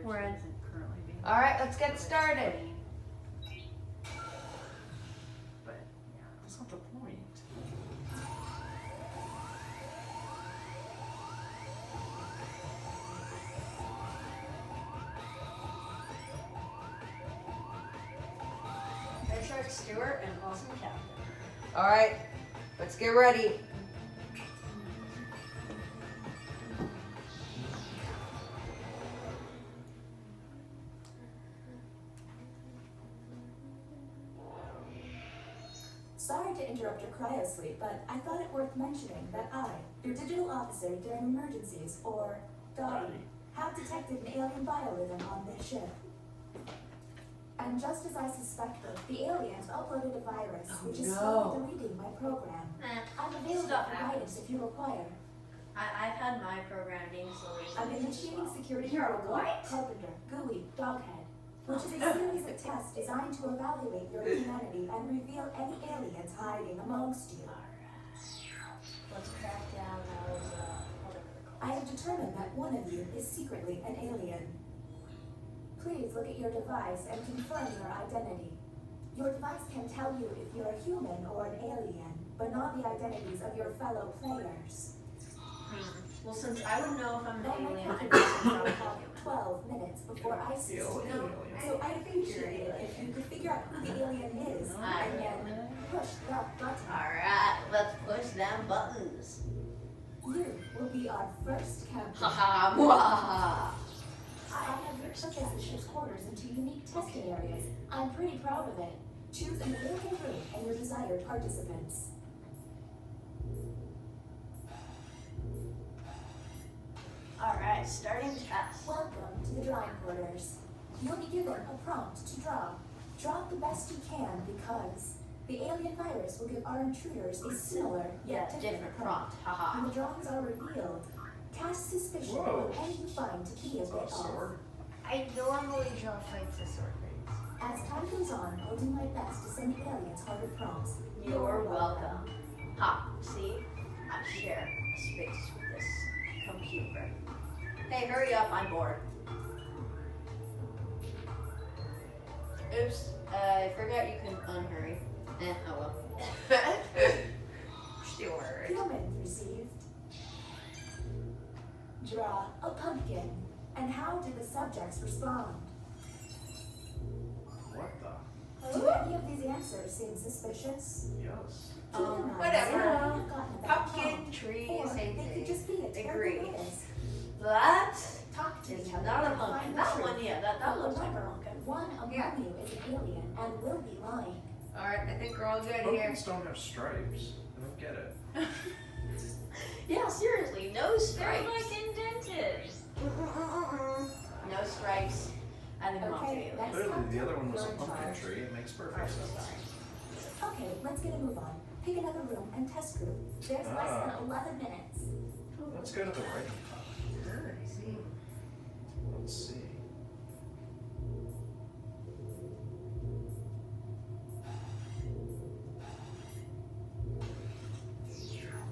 We're in. Currently being. All right, let's get started. But yeah. That's not the point. Richard Stewart and Awesome Captain. All right, let's get ready. Sorry to interrupt your cryosleep, but I thought it worth mentioning that I, your digital officer during emergencies, or Dottie, have detected an alien biorhythm on this ship. And just as I suspected, the aliens uploaded a virus, which is slowly deleting my program. I'm available for guidance if you require. I've had my program being slowly. I'm initiating security You're a protocol, what? Carpenter, Gooey, Doghead, which is a series of tests designed to evaluate your humanity and reveal any aliens hiding amongst you. Let's crack down those, whatever they're called. I have determined that one of you is secretly an alien. Please look at your device and confirm your identity. Your device can tell you if you're a human or an alien, but not the identities of your fellow players. Well, since I wouldn't know if I'm That an might alien, happen I guess I'm about 12 minutes before I cease to be. So I'd appreciate it if you could figure out who the alien is and then push that button. Alright, let's push them buttons. You will be our first captain. Haha, mwahaha. I have purchased the ship's quarters into unique testing areas. I'm pretty proud of it. Choose an available room and your desired participants. Alright, starting test. Welcome to the drawing quarters. You'll be given a prompt to draw. Draw the best you can because the alien virus will give our intruders a similar yet Different prompt. When Haha. the drawings are revealed, cast suspicion Whoa. on any you find to be a Is that bit a off. sword? I normally draw fights to sword fights. As time goes on, I'll do my best to send the aliens harder prompts. You're welcome. Ha, see? I share a space with this computer. Hey, hurry up, I'm bored. Oops, I forgot you can unhurry. Oh well. Sure. Humans received. Draw a pumpkin. And how did the subjects respond? What the? Do any of these answers seem suspicious? Yes. Keep in mind, whatever. some might have gotten a bad Pumpkin, prompt, tree, or same they could thing. just be a terrible Agree. witness. That Talk to is each other not a and pumpkin. find the That truth. one, yeah, that But looks like a remember, pumpkin. one among Yeah. you is an alien and will be lying. All right, I think we're all good here. Pumpkins don't have stripes. I don't get it. Yeah, seriously, no They're stripes. like indented. No stripes. I think I'm off Okay, the alien. next Clearly, the other one was a you're in pumpkin charge. tree. It makes perfect Alright, so sense. sorry. Okay, let's get a move on. Pick another room and test group. There's less than 11 minutes. Let's go to the right. I see. Let's see.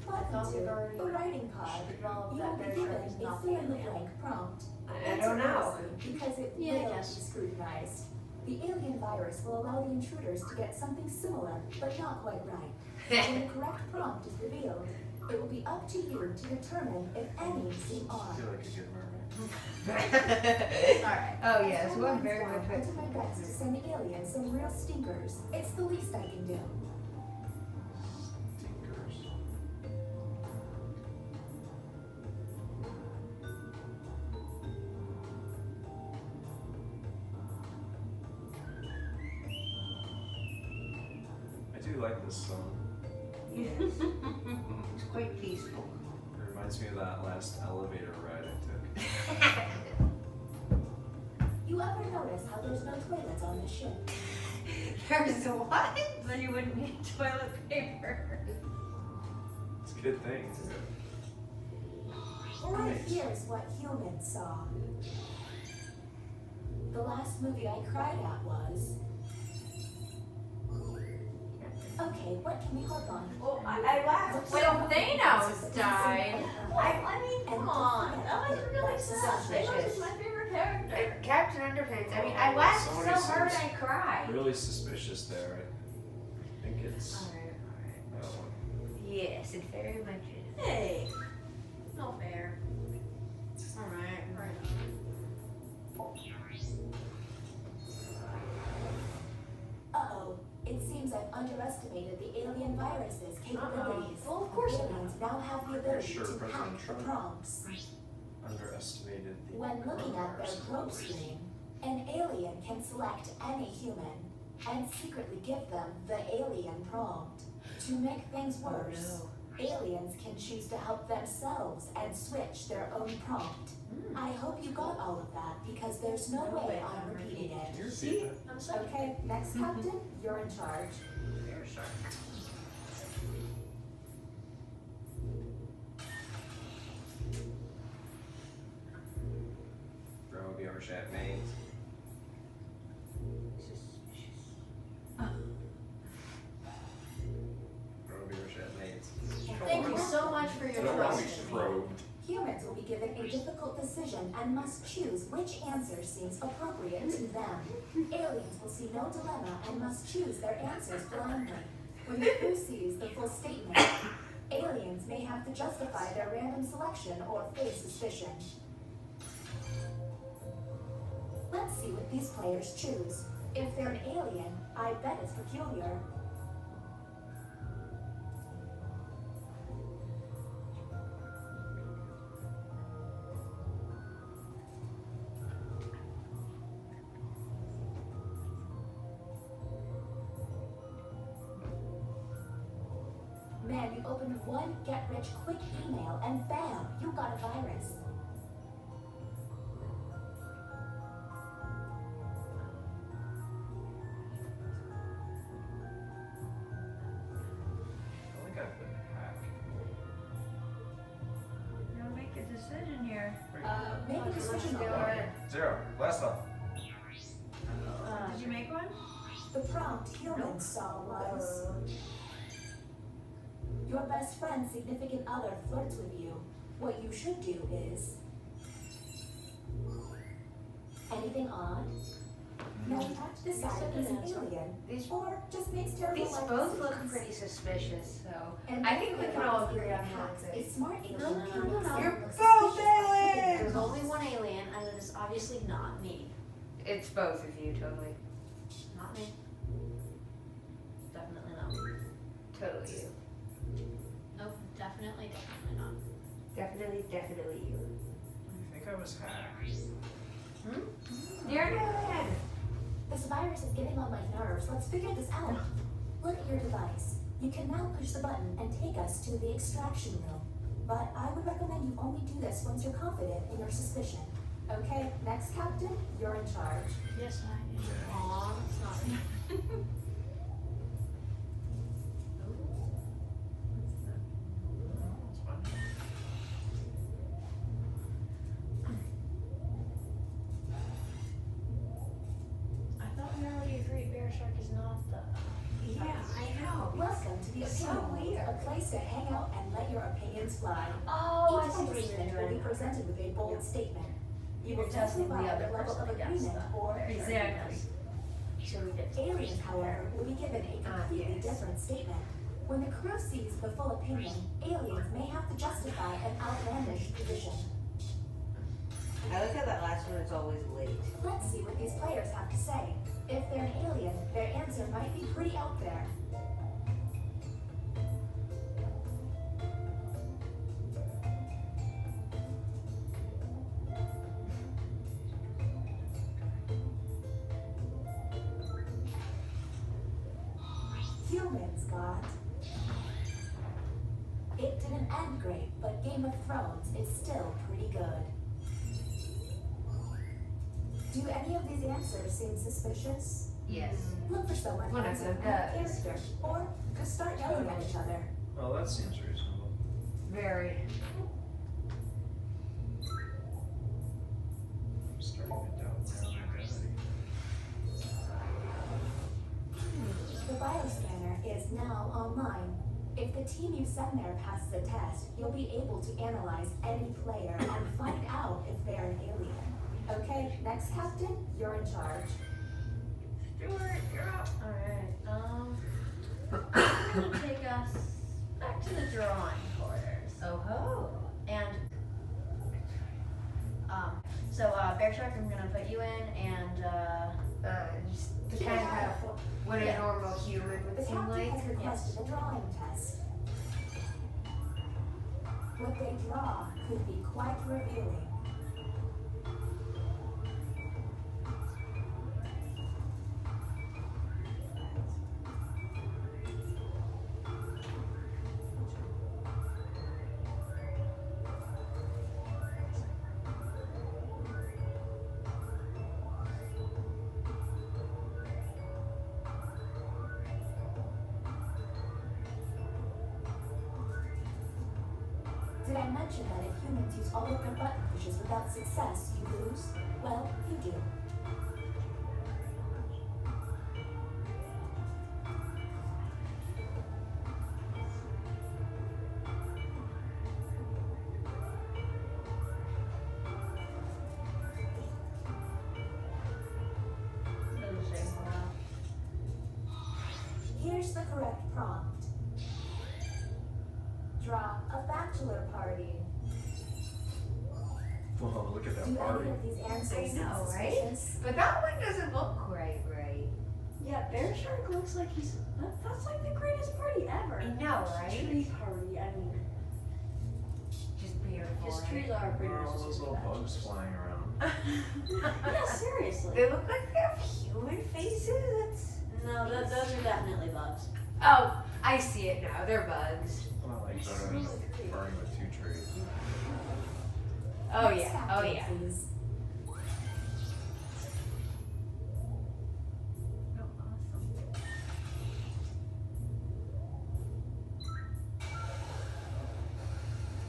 Button we'd 2, already the writing pod. developed You that will be very given sharp is a not fill the in the alien. blank prompt. I don't know. Because it Yeah, I will be guess. scrutinized. The alien virus will allow the intruders to get something similar, but not quite right. When the correct prompt is revealed, it will be up to you to determine if any seem I odd. feel like a good mermaid. Alright. Oh yes, As one time very winds good down, pick. I'll do my best to send the aliens some real stinkers. It's the least I can do. Tinkers. I do like this song. Yes. It's quite peaceful. It reminds me of that last elevator ride I took. You ever notice how there's no toilets on this ship? There's what? Then you wouldn't need toilet paper. It's a good thing, too. And Right. here's what humans saw. The last movie I cried at was... Okay, what can we harp on? Well, I laughed. When Thanos died. I mean, come on. That was really sad. Thanos is my favorite character. Captain Underpants. I mean, I laughed so Somebody hard seems I cried. Really suspicious there. I think it's Alright. that one. Yes, it very much is. Hey, no fair. Alright, right. Uh-oh. It seems I've underestimated the alien virus's capabilities. Well, of course you Aliens now have the ability Sure, to President hack the Trump. prompts. Underestimated the When looking at their coronavirus. probe screen, an alien can select any human and secretly give them the alien prompt. To make things worse, aliens can choose to help themselves and switch their own prompt. I hope you got all of that because there's no way I'm repeating Can you it. repeat that? I'm sorry. Okay, next captain, you're in charge. Bear shark. Throw the overshat mains. Throw the overshat mains. Thank you so much for your Don't want to trust be in me. probed. Humans will be given a difficult decision and must choose which answer seems appropriate to them. Aliens will see no dilemma and must choose their answers blindly. When the crew sees the full statement, aliens may have to justify their random selection or face suspicion. Let's see what these players choose. If they're an alien, I bet it's peculiar. Man, you open one get-rich-quick email and bam, you got a virus. I think I put hack. You don't make a decision here. Make a decision already. 0. Last off. Did you make one? The prompt humans saw was, your best friend's significant other flirts with you. What you should do is, anything odd? Now you have to decide if he's an alien, These or just makes terrible these life both look decisions. pretty suspicious, so And I think we can all agree on hacks. that. A smart alien No, no, can no, make no. someone You're look both suspicious by aliens! There's only one alien, and it is obviously not me. It's both of you, totally. Not me. Definitely not me. Totally you. Nope, definitely not. Definitely you. I think I was hacked. You're good! This virus is getting on my nerves. Let's figure this out. Look at your device. You can now push the button and take us to the extraction room. But I would recommend you only do this once you're confident in your suspicion. Okay, next captain, you're in charge. Yes, I am. Aw, that's not me. That's fine. I thought we already agreed Bear Shark is not the. Yeah, I know. Welcome to the It's so opinion World, weird. a place to hang out and let your opinions fly. Oh, I Each see what you're participant will be doing. presented with a bold statement. You will You're testing the testify other the level person of against agreement the or Bear Shark. Exactly. So we get aliens, however, will be given a completely yes. different statement. When the crew sees the full opinion, aliens may have to justify an outlandish position. I like how that last one is always late. Let's see what these players have to say. If they're an alien, their answer might be pretty out there. Humans got. It didn't end great, but Game of Thrones is still pretty good. Do any of these answers seem suspicious? Yes. Look for someone One of answering them out of does. character, or just start yelling at each other. Well, that seems reasonable. Very. I'm starting to doubt my own identity. The bioscanner is now online. If the team you send there passes the test, you'll be able to analyze any player and find out if they're an alien. Okay, next captain, you're in charge. Stuart, you're up. Alright, I'm gonna take us back to the drawing quarters. Oh ho. And, Bear Shark, I'm gonna put you in, and, Just to kind of have what a Yeah. normal human would The seem captain like. has requested a drawing test. What they draw could be quite revealing. Did I mention that if humans use all of their button pushes without success, you lose? Well, you do. Here's the correct prompt. Draw a bachelor party. Whoa, look at Do that party. any of these answers I know, seem right? suspicious? But that one doesn't look quite right. Yeah, Bear Shark looks like that's like the greatest party ever. I know, right? Tree party, I mean, Just beautiful. his right? trees are pretty Where are all much those little bugs flying around? Yeah, seriously. They look like they have human faces. No, those are definitely bugs. Oh, I see it now. They're bugs. Well, I like burning with 2 trees. Oh Next yeah. Oh captain, yeah. please.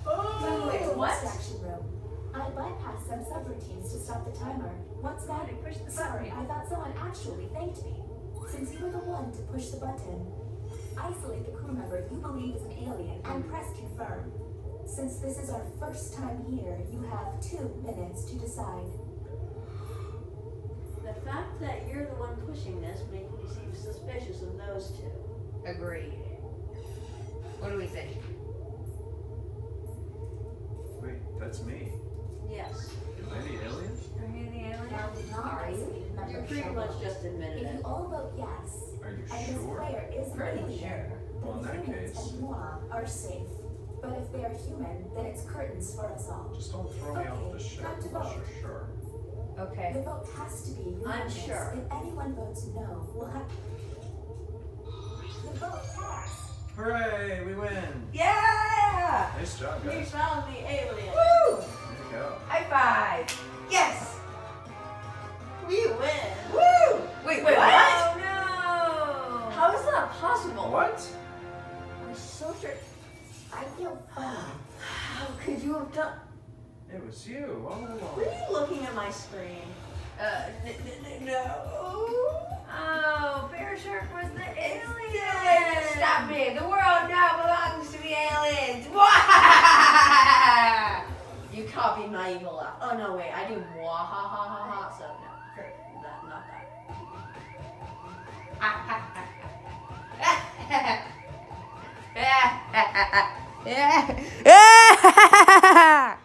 Oh, wait, what? Extraction room. I bypassed some subroutines to stop the timer. What's that? Sorry, I thought someone actually thanked me. Since you were the one to push the button, isolate the crew member you believe is an alien and press confirm. Since this is our first time here, you have 2 minutes to decide. The fact that you're the one pushing this makes me seem suspicious of those two. Agreed. What do we think? Wait, that's me. Yes. Am I the alien? Are you the alien? Now, the non-isolated You member pretty shall much vote. just admitted If you it. all vote yes, Are you and this sure? player is an Pretty alien, sure. Well, in then that humans case- and moi are safe. But if they are human, then it's curtains for us all. Just don't throw me off the Okay, ship time to unless vote. you're sure. Okay. The vote has to be unanimous. sure. If anyone votes no, we'll have. The vote passed. Hooray, we win! Yeah! Nice job, We guys. found the alien. Woo! There you go. High five! Yes! We win. Woo! Wait, what? Oh no! How is that possible? What? I'm so sure. I feel funny. How could you have done? It was you all Were along. you looking at my screen? No. Oh, Bear Shark was the alien. dead. Stop me! The world now belongs to the aliens. You copied my evil laugh. Oh no, wait, I do mwah ha ha ha ha. So no, that not that. Yeah.